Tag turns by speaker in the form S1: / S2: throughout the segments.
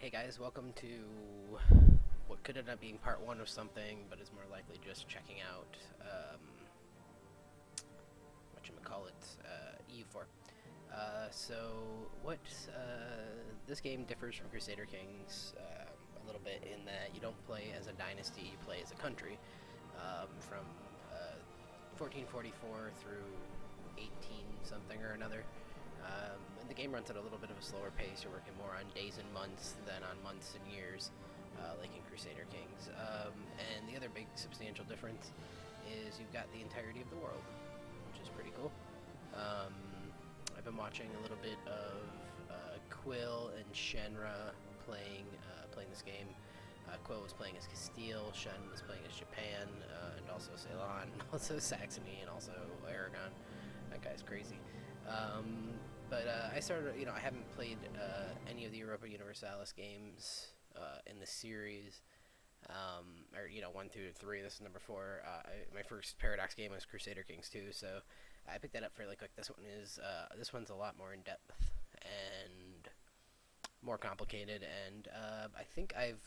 S1: Hey guys, welcome to what could end up being part one of something, but is more likely just checking out EU4. This game differs from Crusader Kings a little bit in that you don't play as a dynasty, you play as a country from 1444 through 18 something or another. And the game runs at a little bit of a slower pace. You're working more on days and months than on months and years, like in Crusader Kings. And the other big substantial difference is you've got the entirety of the world, which is pretty cool. I've been watching a little bit of Quill and Shenra playing this game. Quill was playing as Castile, Shen was playing as Japan, and also Ceylon, and also Saxony, and also Aragon. That guy's crazy. I started, I haven't played any of the Europa Universalis games in the series, or 1 through 3. This is number 4. My first Paradox game was Crusader Kings 2, so I picked that up fairly quick. This one's a lot more in depth and more complicated, and I think I've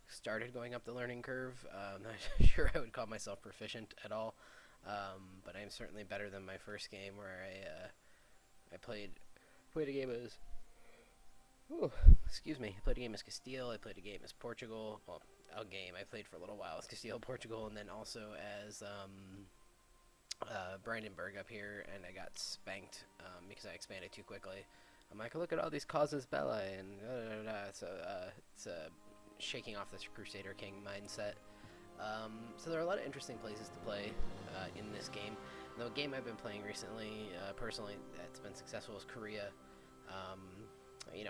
S1: started going up the learning curve. I'm not sure I would call myself proficient at all, but I'm certainly better than my first game where I played a game as I played a game as Castile. I played a game as Portugal. Well, a game I played for a little while as Castile, Portugal, and then also as Brandenburg up here, and I got spanked because I expanded too quickly. I'm like, look at all these causes belli, and so it's shaking off this Crusader King mindset. So there are a lot of interesting places to play in this game. The game I've been playing recently, personally, that's been successful is Korea.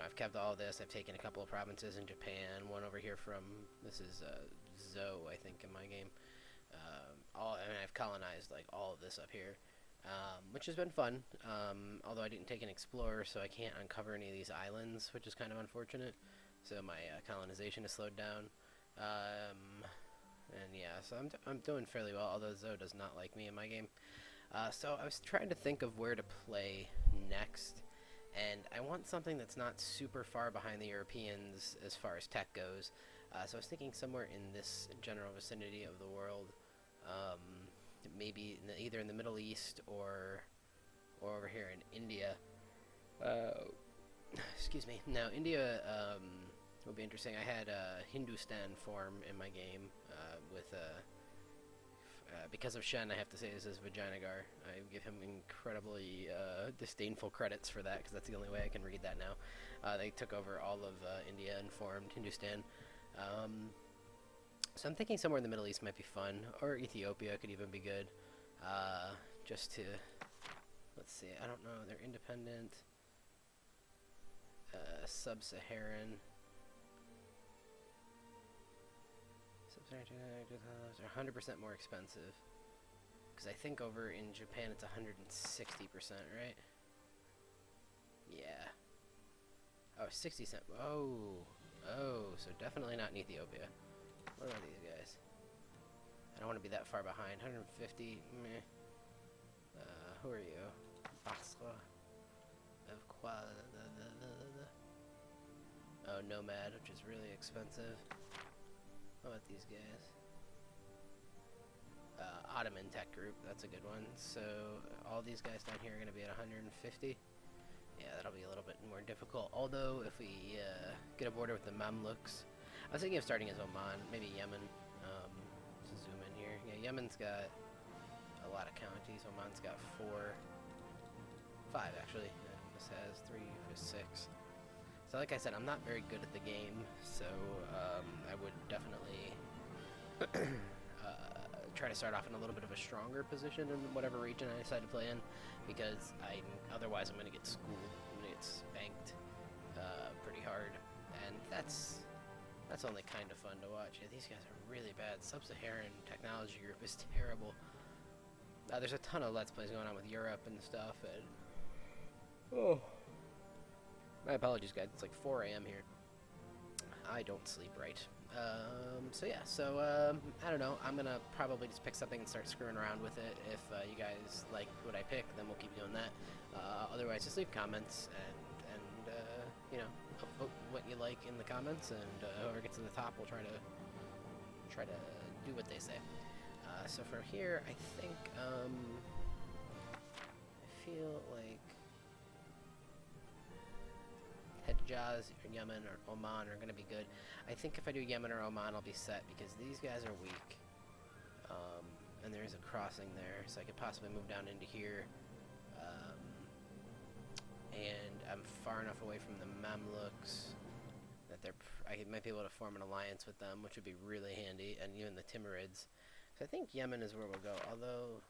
S1: I've kept all of this. I've taken a couple of provinces in Japan, one over here from, this is Zo, I think, in my game. I've colonized like all of this up here, which has been fun, although I didn't take an explorer, so I can't uncover any of these islands, which is kind of unfortunate. So my colonization has slowed down. And yeah, so I'm doing fairly well, although Zo does not like me in my game. So I was trying to think of where to play next, and I want something that's not super far behind the Europeans as far as tech goes. So I was thinking somewhere in this general vicinity of the world, maybe either in the Middle East or over here in India. Excuse me. Now, India would be interesting. I had Hindustan form in my game because of Shen, I have to say this is Vijayanagar. I give him incredibly disdainful credits for that, because that's the only way I can read that now. They took over all of India and formed Hindustan. So I'm thinking somewhere in the Middle East might be fun, or Ethiopia could even be good. Just to, let's see, I don't know, they're independent, sub-Saharan. They're 100% more expensive, because I think over in Japan it's 160%, right? Yeah. Oh, 60 cents. Oh, so definitely not in Ethiopia. What are these guys? I don't want to be that far behind. 150. Meh. Who are you? Basra. Of Kuala. Oh, Nomad, which is really expensive. How about these guys? Ottoman Tech Group, that's a good one. So all these guys down here are going to be at 150. Yeah, that'll be a little bit more difficult. Although if we get a border with the Mamluks, I was thinking of starting as Oman, maybe Yemen. To zoom in here. Yeah, Yemen's got a lot of counties. Oman's got 5 actually. This has 3 or 6. So like I said, I'm not very good at the game, so I would definitely try to start off in a little bit of a stronger position in whatever region I decide to play in, because otherwise I'm going to get schooled. I'm going to get spanked pretty hard, and that's only kind of fun to watch. Yeah, these guys are really bad. Sub-Saharan technology group is terrible. There's a ton of Let's Plays going on with Europe and stuff, and my apologies, guys. It's like 4 a.m. here. I don't sleep right. I don't know. I'm gonna probably just pick something and start screwing around with it. If you guys like what I pick, then we'll keep doing that. Otherwise, just leave comments and you like in the comments, and whoever gets to the top will try to do what they say. So from here, I think I feel like Hejaz or Yemen or Oman are going to be good. I think if I do Yemen or Oman, I'll be set because these guys are weak. And there is a crossing there, so I could possibly move down into here. And I'm far enough away from the Mamluks that I might be able to form an alliance with them, which would be really handy, and even the Timurids. So I think Yemen is where we'll go, although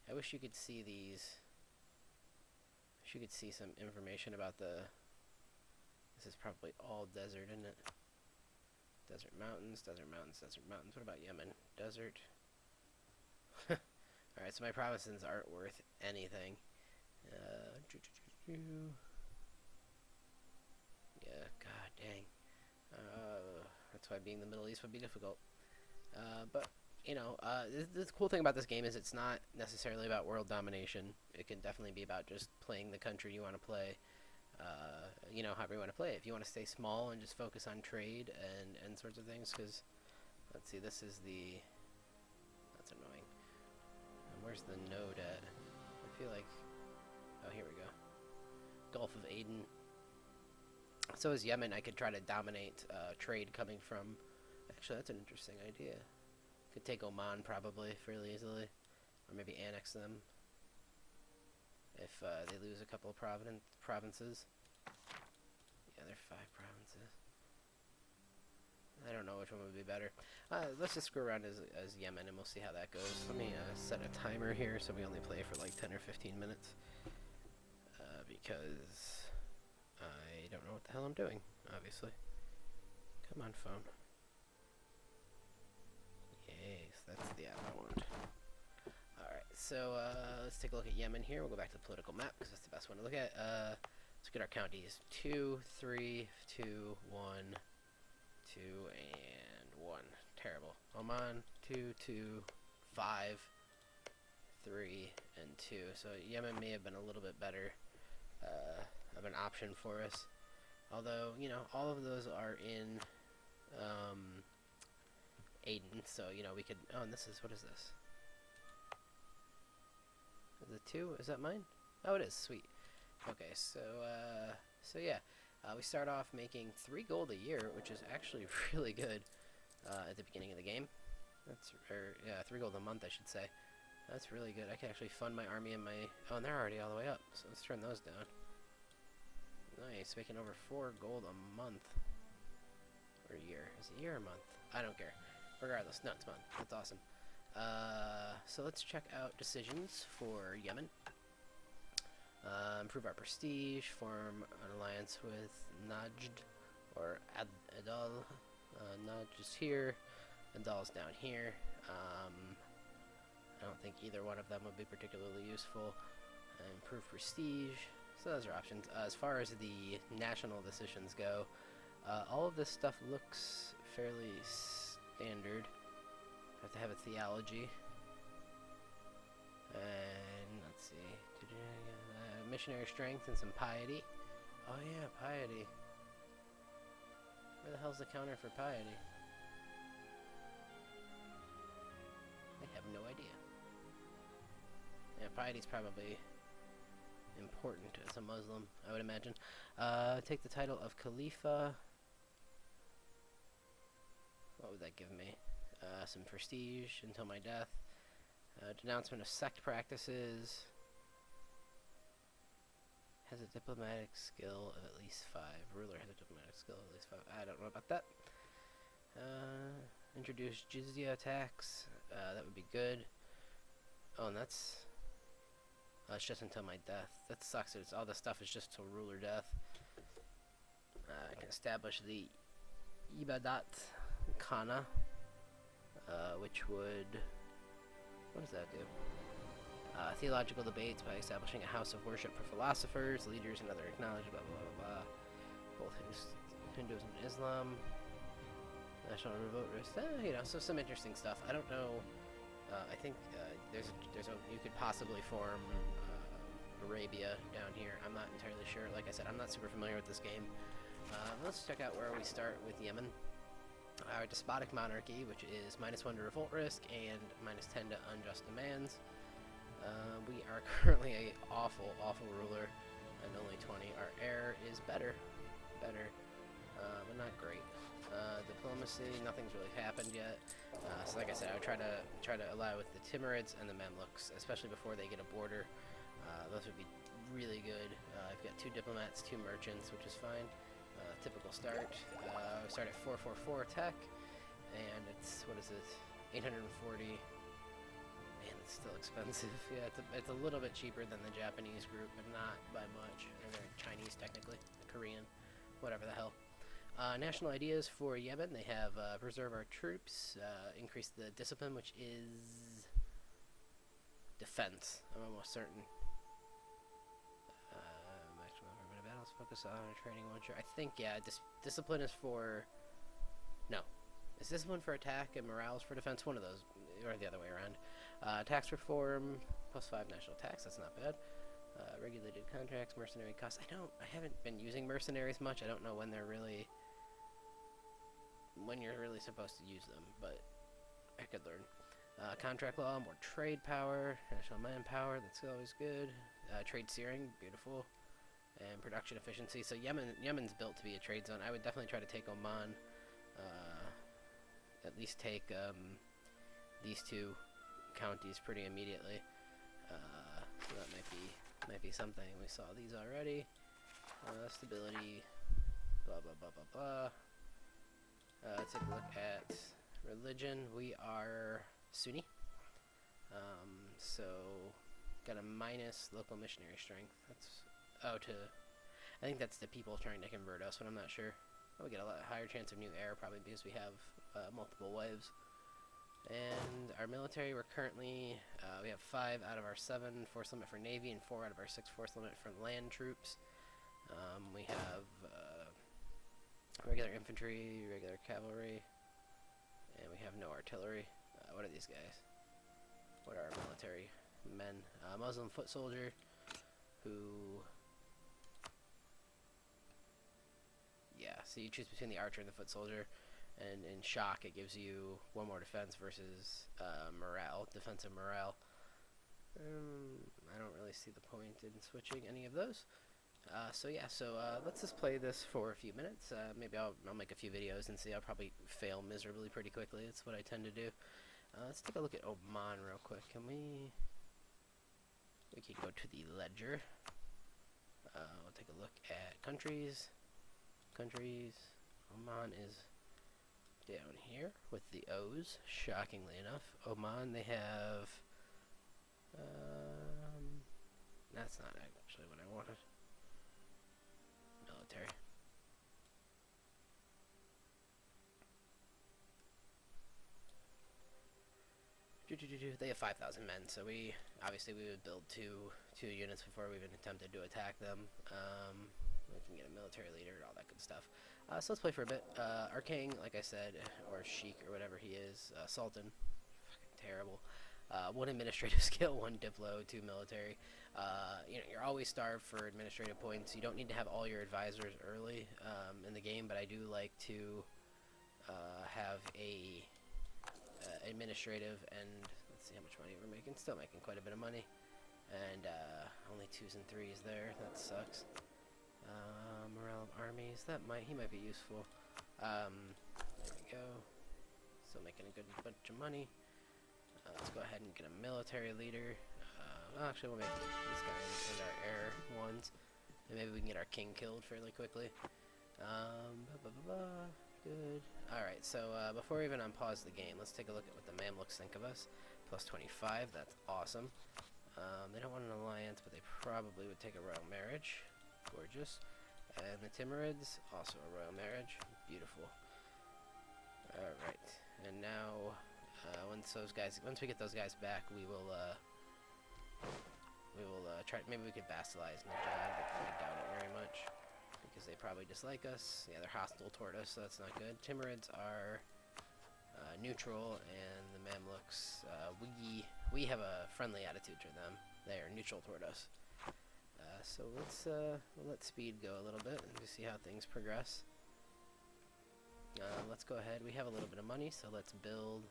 S1: I wish you could see these. I wish you could see some information about this is probably all desert, isn't it? Desert mountains, desert mountains, desert mountains. What about Yemen? Desert. Alright, so my provinces aren't worth anything. Yeah, god dang. That's why being the Middle East would be difficult. But, you know, the cool thing about this game is it's not necessarily about world domination. It can definitely be about just playing the country you want to play. You know, however you want to play it. If you want to stay small and just focus on trade and sorts of things, because, let's see, this is the... That's annoying. And where's the node at? I feel like... Oh, here we go. Gulf of Aden. So is Yemen. I could try to dominate trade coming from... Actually, that's an interesting idea. Could take Oman probably fairly easily. Or maybe annex them. If they lose a couple of provinces. Yeah, they're 5 provinces. I don't know which one would be better. Let's just screw around as Yemen and we'll see how that goes. Let me set a timer here so we only play for like 10 or 15 minutes. Because I don't know what the hell I'm doing, obviously. Come on, phone. Yes, that's the app I want. Alright, so let's take a look at Yemen here. We'll go back to the political map because that's the best one to look at. Let's get our counties. 2, 3, 2, 1, 2, and 1. Terrible. Oman, 2, 2, 5, 3, and 2. So Yemen may have been a little bit better of an option for us. Although, you know, all of those are in Aden, so, you know, we could... Oh, and this is... What is this? Is it 2? Is that mine? Oh, it is. Sweet. Okay, so yeah. We start off making 3 gold a year, which is actually really good at the beginning of the game. Yeah, 3 gold a month, I should say. That's really good. I can actually fund my army and my... Oh, and they're already all the way up, so let's turn those down. Nice, making over 4 gold a month. Or a year. Is it a year or a month? I don't care. Regardless, no, it's a month. That's awesome. So let's check out decisions for Yemen. Improve our prestige, form an alliance with Najd, or Adal. Najd is here, Adal's down here. I don't think either one of them would be particularly useful. Improve prestige, so those are options. As far as the national decisions go, all of this stuff looks fairly standard. Have to have a theology. And let's see. Missionary strength and some piety. Oh yeah, piety. Where the hell's the counter for piety? I have no idea. Yeah, piety's probably important as a Muslim, I would imagine. Take the title of Khalifa. What would that give me? Some prestige until my death. Denouncement of sect practices. Has a diplomatic skill of at least 5. Ruler has a diplomatic skill of at least 5. I don't know about that. Introduce jizya tax. That would be good. Oh, and that's... Oh, it's just until my death. That sucks. It's, all this stuff is just till ruler death. I can establish the Ibadat Khana, which would... What does that do? Theological debates by establishing a house of worship for philosophers, leaders, and other acknowledged, blah, blah, blah, blah. Both Hinduism and Islam. National revolt risk. You know, so some interesting stuff. I don't know. I think you could possibly form Arabia down here. I'm not entirely sure. Like I said, I'm not super familiar with this game. Let's check out where we start with Yemen. Our despotic monarchy, which is -1 to revolt risk and -10 to unjust demands. We are currently a awful ruler, and only 20. Our heir is better, but not great. Diplomacy, nothing's really happened yet. So like I said, I would try to ally with the Timurids and the Mamluks, especially before they get a border. Those would be really good. I've got 2 diplomats, 2 merchants, which is fine. Typical start. We start at 444 tech, and it's, what is it, 840. Man, it's still expensive. Yeah, it's a little bit cheaper than the Japanese group, but not by much. And they're Chinese technically, Korean, whatever the hell. National ideas for Yemen, they have preserve our troops, increase the discipline, which is defense, I'm almost certain. Maximum number of battles, focus on training one sure. I think, yeah, discipline is for, no. Is discipline for attack and morale is for defense? One of those, or the other way around. Tax reform, +5 national tax, that's not bad. Regulated contracts, mercenary costs. I haven't been using mercenaries much. I don't know when you're really supposed to use them, but I could learn. Contract law, more trade power, national manpower, that's always good. Trade searing, beautiful. And production efficiency. So Yemen's built to be a trade zone. I would definitely try to take Oman. At least take these 2 counties pretty immediately. So that might be something. We saw these already. Stability, blah blah blah blah blah. Let's take a look at religion. We are Sunni. So got a minus local missionary strength. That's I think that's the people trying to convert us, but I'm not sure. We get a lot higher chance of new heir probably because we have multiple wives. And our military, we're currently we have 5 out of our 7 force limit for Navy and 4 out of our 6 force limit for land troops. We have regular infantry, regular cavalry, and we have no artillery. What are these guys? What are our military men? Muslim foot soldier, who... Yeah, so you choose between the archer and the foot soldier, and in shock it gives you 1 more defense versus morale, defensive morale. I don't really see the point in switching any of those. So let's just play this for a few minutes. Maybe I'll make a few videos and see. I'll probably fail miserably pretty quickly. That's what I tend to do. Let's take a look at Oman real quick. We can go to the ledger. We'll take a look at countries. Oman is down here with the O's, shockingly enough. Oman, they have that's not actually what I wanted. Military. They have 5,000 men, so we would build two units before we even attempted to attack them. We can get a military leader and all that good stuff. So let's play for a bit. Our king, like I said, or sheik or whatever he is, sultan, fucking terrible. 1 administrative skill, 1 diplo, 2 military. You're always starved for administrative points. You don't need to have all your advisors early in the game, but I do like to have a administrative, and let's see how much money we're making. Still making quite a bit of money, and only 2s and 3s there. That sucks. Morale of armies. He might be useful. There we go. Still making a good bunch of money. Let's go ahead and get a military leader. Actually, we'll make this guy and our heir ones, and maybe we can get our king killed fairly quickly. Good. Alright, so before we even unpause the game, let's take a look at what the Mamluks think of us. +25, that's awesome. They don't want an alliance, but they probably would take a royal marriage. Gorgeous. And the Timurids, also a royal marriage. Beautiful. Alright, and now once we get those guys back, we will try. Maybe we could vassalize Najad, but I doubt it very much because they probably dislike us. Yeah, they're hostile toward us, so that's not good. Timurids are neutral, and the Mamluks, we have a friendly attitude to them. They are neutral toward us. So we'll let speed go a little bit and just see how things progress. Let's go ahead. We have a little bit of money, so let's build.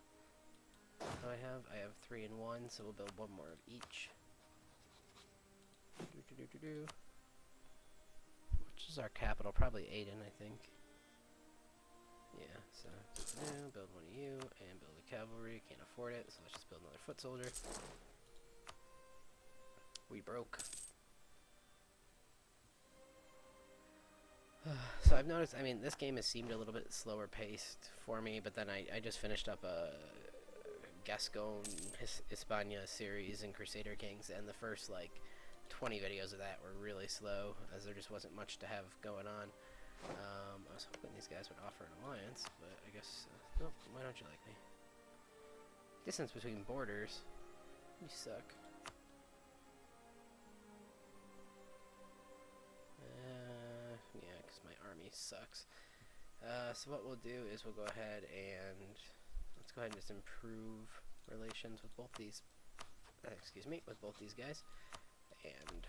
S1: What do I have? I have 3 and 1, so we'll build 1 more of each. Which is our capital? Probably Aden, I think. Yeah, so build 1 of you and build a cavalry. Can't afford it, so let's just build another foot soldier. We broke. So I've noticed, I mean, this game has seemed a little bit slower paced for me, but then I just finished up a Gascon Hispania series in Crusader Kings, and the first, like, 20 videos of that were really slow, as there just wasn't much to have going on. I was hoping these guys would offer an alliance, but I guess, nope, why don't you like me? Distance between borders. You suck. Yeah, because my army sucks. So what we'll do is we'll go ahead and let's go ahead and just improve relations with both these, with both these guys, and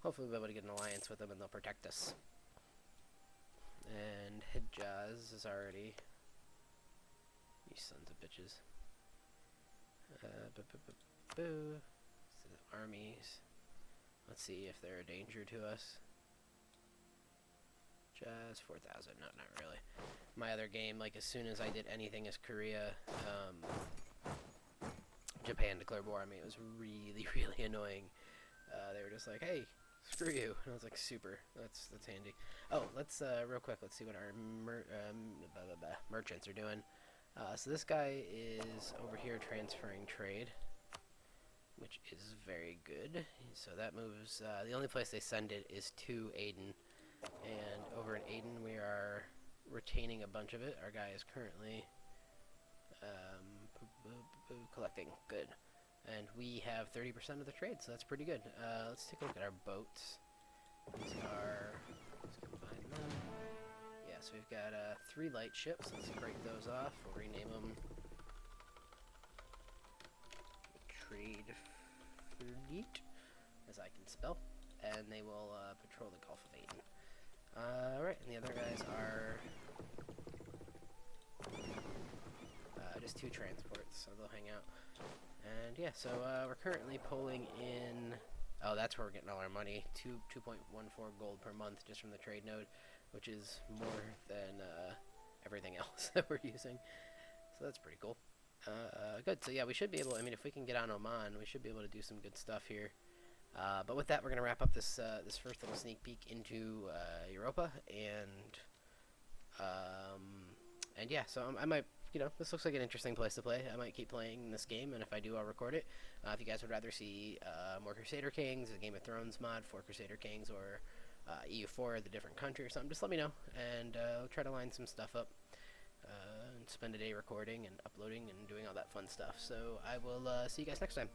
S1: hopefully we'll be able to get an alliance with them and they'll protect us. And Hijaz is already, you sons of bitches. So the armies. Let's see if they're a danger to us. Just 4,000. No, not really. My other game, like, as soon as I did anything as Korea, Japan declared war on me. It was really, really annoying. They were just like, hey, screw you. And I was like, super. That's handy. Oh, let's, real quick, let's see what our merchants are doing. So this guy is over here transferring trade, which is very good. So that moves, the only place they send it is to Aden, and over in Aden we are retaining a bunch of it. Our guy is currently collecting. Good. And we have 30% of the trade, so that's pretty good. Let's take a look at our boats. These are, let's combine them. Yeah, so we've got 3 light ships. Let's break those off. We'll rename them Trade Fleet, as I can spell, and they will patrol the Gulf of Aden. Alright, and the other guys are just 2 transports, so they'll hang out. And yeah, so we're currently pulling in, oh, that's where we're getting all our money, 2.14 gold per month just from the trade node, which is more than everything else that we're using. So that's pretty cool. Good, so yeah, we should be able, I mean, if we can get on Oman, we should be able to do some good stuff here. But with that, we're going to wrap up this this first little sneak peek into Europa, and yeah, so I might, you know, this looks like an interesting place to play. I might keep playing this game, and if I do, I'll record it. If you guys would rather see more Crusader Kings, a Game of Thrones mod for Crusader Kings, or EU4, the different country or something, just let me know, and I'll try to line some stuff up. And spend a day recording and uploading and doing all that fun stuff. So I will see you guys next time.